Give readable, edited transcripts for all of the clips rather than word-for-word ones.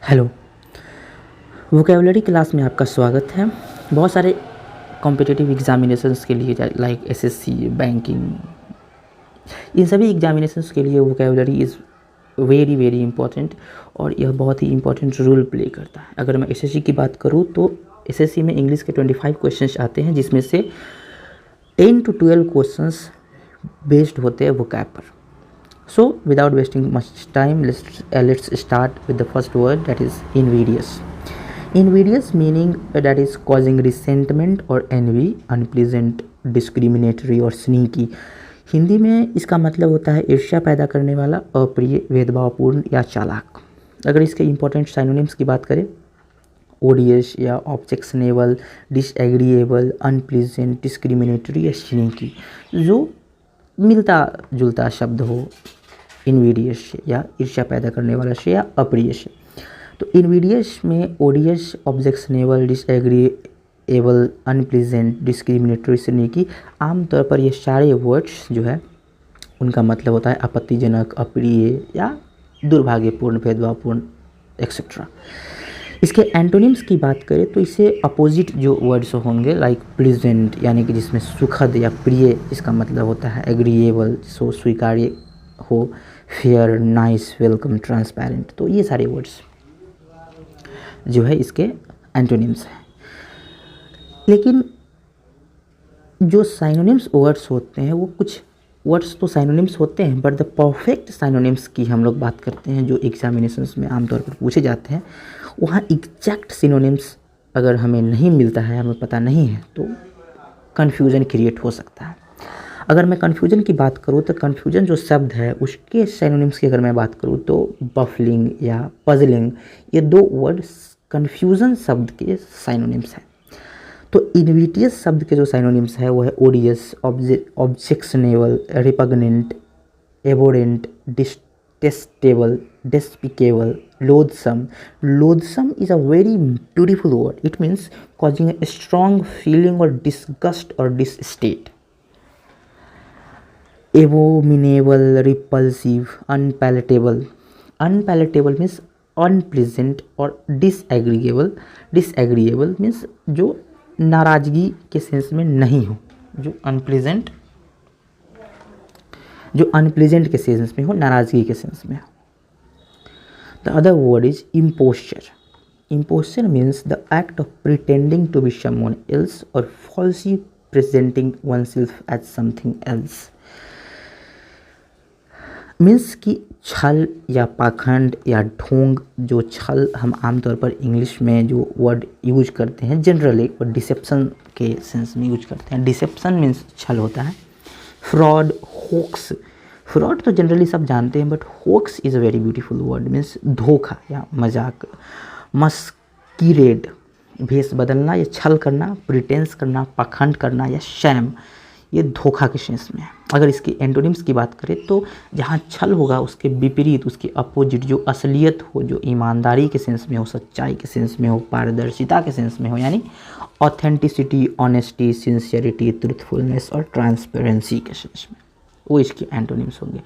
Hello. Vocabulary class में आपका स्वागत है। बहुत सारे कॉम्पिटिटिव एग्जामिनेशंस के लिए लाइक एसएससी, बैंकिंग, इन सभी एग्जामिनेशंस के लिए vocabulary is very very important और यह बहुत ही इंपॉर्टेंट रोल प्ले करता है। अगर मैं एसएससी की बात करूँ तो एसएससी में इंग्लिश के 25 क्वेश्चंस आते हैं, जिसमें से 10 to 12 क्वेश्चंस बेस्ड होते हैं वोकैब पर। So without wasting much time, let's start with the first word, that is invidious. Invidious meaning that is causing resentment or envy, unpleasant, discriminatory और sneaky. हिंदी में इसका मतलब होता है ईर्ष्या पैदा करने वाला, अप्रिय, भेदभावपूर्ण या चालाक। अगर इसके इंपॉर्टेंट साइनोनिम्स की बात करें, ओडियस या ऑब्जेक्शनेबल, डिसएग्रीएबल, अनप्लीजेंट, डिस्क्रिमिनेटरी या स्नीकी, जो मिलता जुलता शब्द हो इनवीडियस से या ईर्ष्या पैदा करने वाला से या अप्रिय से। तो इनवीडियस में ओडियस, ऑब्जेक्शनेबल, डिसएग्रीएबल, अनप्लीजेंट, डिस्क्रिमिनेटरी से की आमतौर पर ये सारे वर्ड्स जो है उनका मतलब होता है आपत्तिजनक, अप्रिय या दुर्भाग्यपूर्ण, भेदभावपूर्ण एक्सेट्रा। इसके एंटोनिम्स की बात करें तो इसे अपोजिट जो वर्ड्स होंगे लाइक प्लीजेंट यानी कि जिसमें सुखद या प्रिय इसका मतलब होता है, एग्रीएबल सो स्वीकार्य हो, फेयर, नाइस, वेलकम, ट्रांसपेरेंट, तो ये सारे वर्ड्स जो है इसके एंटोनिम्स हैं। लेकिन जो साइनोनिम्स वर्ड्स होते हैं वो कुछ वर्ड्स तो साइनोनिम्स होते हैं, बट द परफेक्ट साइनोनिम्स की हम लोग बात करते हैं जो एग्जामिनेशंस में आमतौर पर पूछे जाते हैं। वहाँ एग्जैक्ट सिनोनिम्स अगर हमें नहीं मिलता है, हमें पता नहीं है, तो कन्फ्यूज़न क्रिएट हो सकता है। अगर मैं कन्फ्यूज़न की बात करूँ तो कन्फ्यूज़न जो शब्द है उसके साइनोनिम्स की अगर मैं बात करूँ तो बफलिंग या पजलिंग, ये दो वर्ड कन्फ्यूज़न शब्द के साइनोनिम्स हैं। तो इनविडियस शब्द के जो साइनोनिम्स है वो है odious, objectionable, repugnant, abhorrent, distasteful, despicable, loathsome. Loathsome is a very beautiful word. It means causing a strong feeling or disgust or distaste. Abominable, repulsive, unpalatable. Unpalatable means unpleasant और disagreeable. Disagreeable means जो नाराज़गी के sense में नहीं हो, जो unpleasant के sense में हो, नाराज़गी के सेंस में हो। The other word is imposture. Imposture means the act of pretending to be someone else or falsely presenting oneself as something else. Means कि छल या पाखंड या ढोंग, जो छल हम आमतौर पर इंग्लिश में जो वर्ड यूज करते हैं जनरली वो डिसेप्शन के सेंस में यूज करते हैं। डिसेप्शन मीन्स छल होता है। फ्रॉड, होक्स, फ्रॉड तो जनरली सब जानते हैं, but hoax is a very beautiful word, means धोखा या मजाक। मस्कीरेड, भेष बदलना या छल करना, प्रिटेंस करना, पाखंड करना या शैम, ये धोखा के सेंस में है। अगर इसकी एंटोनिम्स की बात करें तो जहाँ छल होगा उसके विपरीत, उसके अपोजिट जो असलियत हो, जो ईमानदारी के सेंस में हो, सच्चाई के सेंस में हो, पारदर्शिता के सेंस में हो, यानी ऑथेंटिसिटी, ऑनेस्टी, सिंसियरिटी, ट्रूथफुलनेस और ट्रांसपेरेंसी के सेंस में, वो इसके एंटोनिम्स होंगे।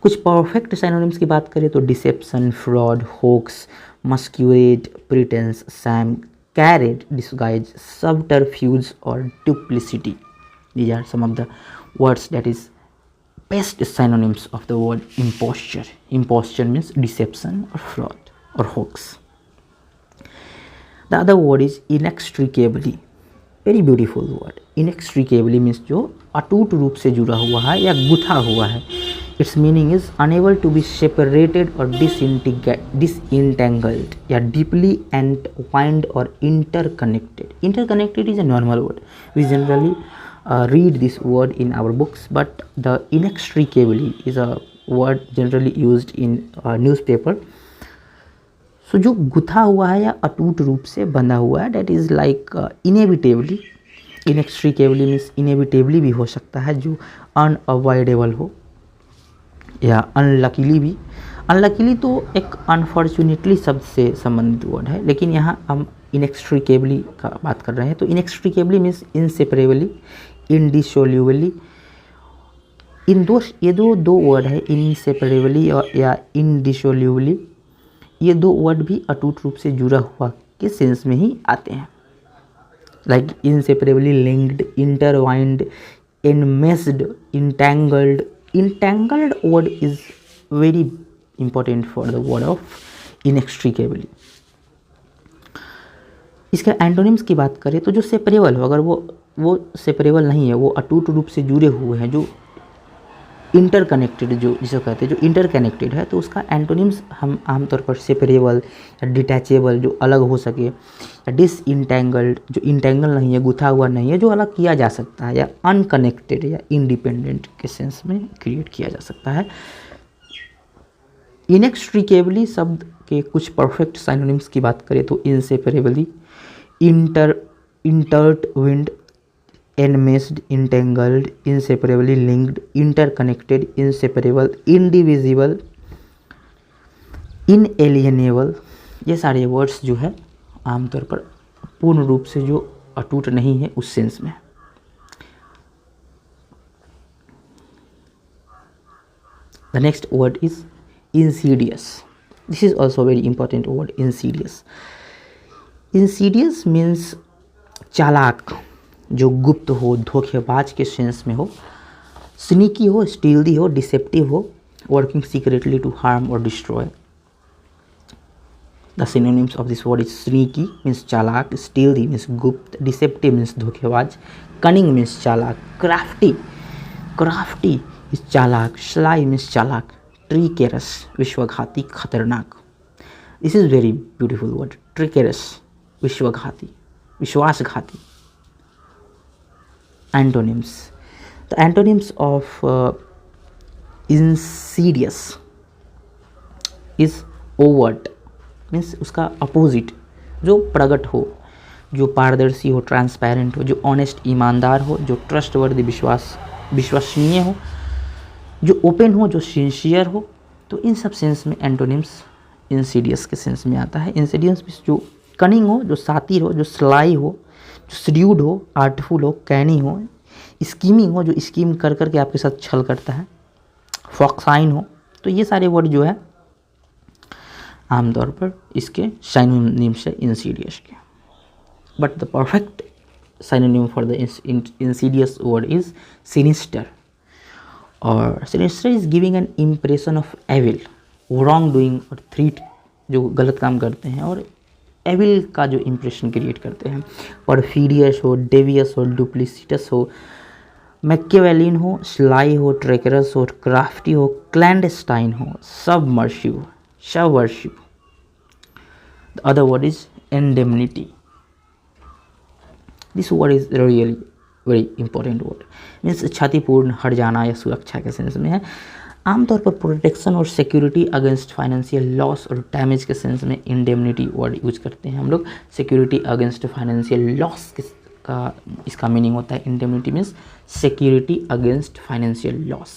कुछ परफेक्ट साइनोनिम्स की बात करें तो deception, fraud, hoax, masquerade, pretence, sham, charade, disguise, subterfuge और duplicity. These are some of the words that is best synonyms of the word imposture. Imposture means deception or fraud or hoax. The other word is inextricably. Very beautiful word. Inextricably means जो अटूट रूप से जुड़ा हुआ है या गुथा हुआ है. Its meaning is unable to be separated or disentangled या deeply entwined or interconnected. Interconnected is a normal word. We generally read this word in our books, but the inextricably is a word generally used in newspaper. So जो गुथा हुआ है या अटूट रूप से बंधा हुआ है, that is like inevitably. Inextricably means inevitably भी हो सकता है, जो unavoidable हो, या unluckily भी। unluckily तो एक unfortunately शब्द से संबंधित वर्ड है, लेकिन यहाँ हम inextricably का बात कर रहे हैं। तो inextricably means inseparably, indissolubly। ये दो वर्ड है, inseparably या indissolubly। ये दो वर्ड भी अटूट रूप से जुड़ा हुआ के सेंस में ही आते हैं, like inseparably linked, intertwined, enmeshed, entangled. Entangled word is very important for the word of inextricably. इसका एंटोनिम्स की बात करें तो जो सेपरेबल हो, अगर वो सेपरेबल नहीं है, वो अटूट रूप से जुड़े हुए हैं, जो इंटरकनेक्टेड, जो जिसे कहते हैं जो इंटरकनेक्टेड है, तो उसका एंटोनिम्स हम आमतौर पर सेपरेबल या डिटैचेबल, जो अलग हो सके, या डिसइंटेंगल्ड, जो इंटेंगल नहीं है, गुथा हुआ नहीं है, जो अलग किया जा सकता है, या अनकनेक्टेड या इंडिपेंडेंट के सेंस में क्रिएट किया जा सकता है। इनएक्सट्रिकेबली शब्द के कुछ परफेक्ट साइनोनिम्स की बात करें तो इनसेपरेबली, इंटरट्विन्ड, enmeshed, entangled, inseparably linked, interconnected, inseparable, indivisible, inalienable, ये सारे वर्ड्स जो है आमतौर पर पूर्ण रूप से जो अटूट नहीं है उस सेंस में। The next word is insidious. This is also a very important word, insidious. Insidious means चालाक, जो गुप्त हो, धोखेबाज के सेंस में हो, स्नीकी हो, स्टील्दी हो, डिसेप्टिव हो, वर्किंग सीक्रेटली टू हार्म और destroy. The synonyms of this word is sneaky means चालाक, स्टील्दी मीन्स गुप्त, डिसेप्टिव मीन्स धोखेबाज, कनिंग मीन्स चालाक, क्राफ्टी इज चालाक, स्लाई मीन्स चालाक, ट्रिकेरस विश्वघाती, खतरनाक। This is very beautiful word, treacherous, विश्वघाती, विश्वासघाती। Antonyms. The antonyms of insidious is overt, means उसका अपोजिट, जो प्रकट हो, जो पारदर्शी हो, ट्रांसपेरेंट हो, जो ऑनेस्ट, ईमानदार हो, जो ट्रस्टवर्दी, विश्वसनीय हो, जो ओपन हो, जो सिंसियर हो। तो इन सब सेंस में एंटोनिम्स इंसीडियस के सेंस में आता है। इंसीडियस मीन्स जो कनिंग हो, जो सातिर हो, जो स्लाई हो, जो श्रीउड हो, आर्टफुल हो, कैनी हो, स्कीमिंग हो, जो स्कीम कर करके आपके साथ छल करता है, फॉक्साइन हो। तो ये सारे वर्ड जो है आमतौर पर इसके साइनोनिम्स है इंसीडियस के। But the perfect synonym for the insidious word is sinister, और sinister is giving an impression of evil, wrong doing और थ्रीट, जो गलत काम करते हैं और एविल का जो इम्प्रेशन क्रिएट करते हैं। परफीरियस हो, डेवियस हो, डुप्लिसिटस हो, मैकियावेलियन हो, स्लाई हो, ट्रेकरस हो, क्राफ्टी हो, क्लैंडस्टाइन हो, subversive. The other word is indemnity. This word is really very important word, means क्षतिपूर्ण, हट जाना या सुरक्षा के सेंस में है। आमतौर पर प्रोटेक्शन और सिक्योरिटी अगेंस्ट फाइनेंशियल लॉस और डैमेज के सेंस में इंडेमनिटी वर्ड यूज करते हैं हम लोग। सिक्योरिटी अगेंस्ट फाइनेंशियल लॉस का इसका मीनिंग होता है indemnity means security against financial loss.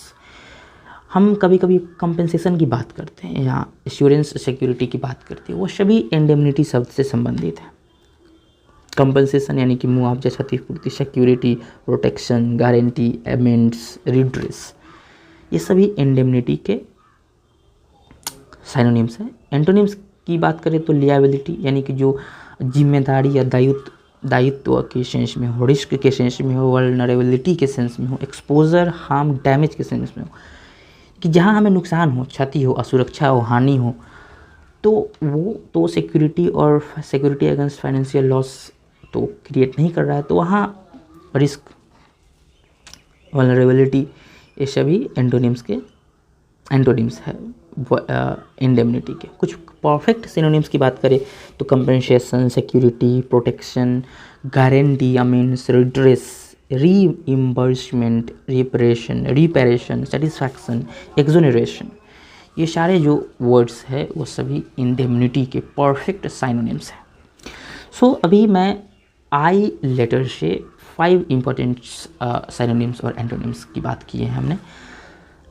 हम कभी कभी कंपेंसेशन की बात करते हैं या एश्योरेंस सिक्योरिटी की बात करते हैं, वो सभी इंडेमनिटी शब्द से संबंधित है। कंपेंसेशन यानी कि मुआवजा, क्षतिपूर्ति, सिक्योरिटी, प्रोटेक्शन, गारंटी, एमेंड्स, रिड्रेस, ये सभी इंडेमनिटी के साइनोनिम्स हैं। एंटोनिम्स की बात करें तो लियाबिलिटी यानी कि जो जिम्मेदारी या दायित्व के सेंस में हो, रिस्क के सेंस में हो, वल्नरेबिलिटी के सेंस में हो, एक्सपोजर, हार्म, डैमेज के सेंस में हो, कि जहाँ हमें नुकसान हो, क्षति हो, असुरक्षा हो, हानि हो, तो वो तो सिक्योरिटी और सिक्योरिटी अगेंस्ट फाइनेंशियल लॉस तो क्रिएट नहीं कर रहा है, तो वहाँ रिस्क, वल्नरेबिलिटी, ये सभी एंटोनिम्स है इंडेमनिटी के। कुछ परफेक्ट सिनोनिम्स की बात करें तो compensation, security, protection, guarantee, amends, redress, reimbursement, reparation, satisfaction, exoneration, ये सारे जो वर्ड्स है वो सभी इंडेमनिटी के परफेक्ट साइनोनिम्स हैं। सो अभी मैं आई लेटर से 5 इम्पोर्टेंट साइनोनिम्स और एंटोनिम्स की बात की है हमने।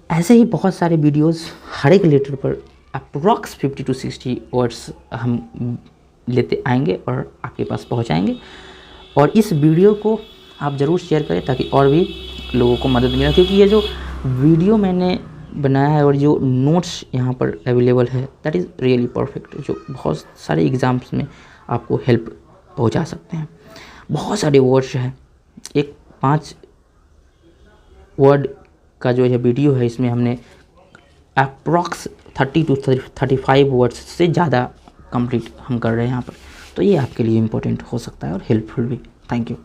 ऐसे ही बहुत सारे वीडियोस हर एक लेटर पर अप्रॉक्स 50 to 60 वर्ड्स हम लेते आएंगे और आपके पास पहुंचाएंगे। और इस वीडियो को आप ज़रूर शेयर करें ताकि और भी लोगों को मदद मिले, क्योंकि ये जो वीडियो मैंने बनाया है और जो नोट्स यहाँ पर अवेलेबल है दैट इज़ रियली परफेक्ट, जो बहुत सारे एग्ज़ाम्स में आपको हेल्प पहुँचा सकते हैं। बहुत सारे वर्ड्स हैं, एक 5 वर्ड का जो है वीडियो है, इसमें हमने अप्रॉक्स 30 to 35 वर्ड्स से ज़्यादा कंप्लीट हम कर रहे हैं यहाँ पर, तो ये आपके लिए इम्पोर्टेंट हो सकता है और हेल्पफुल भी। Thank you.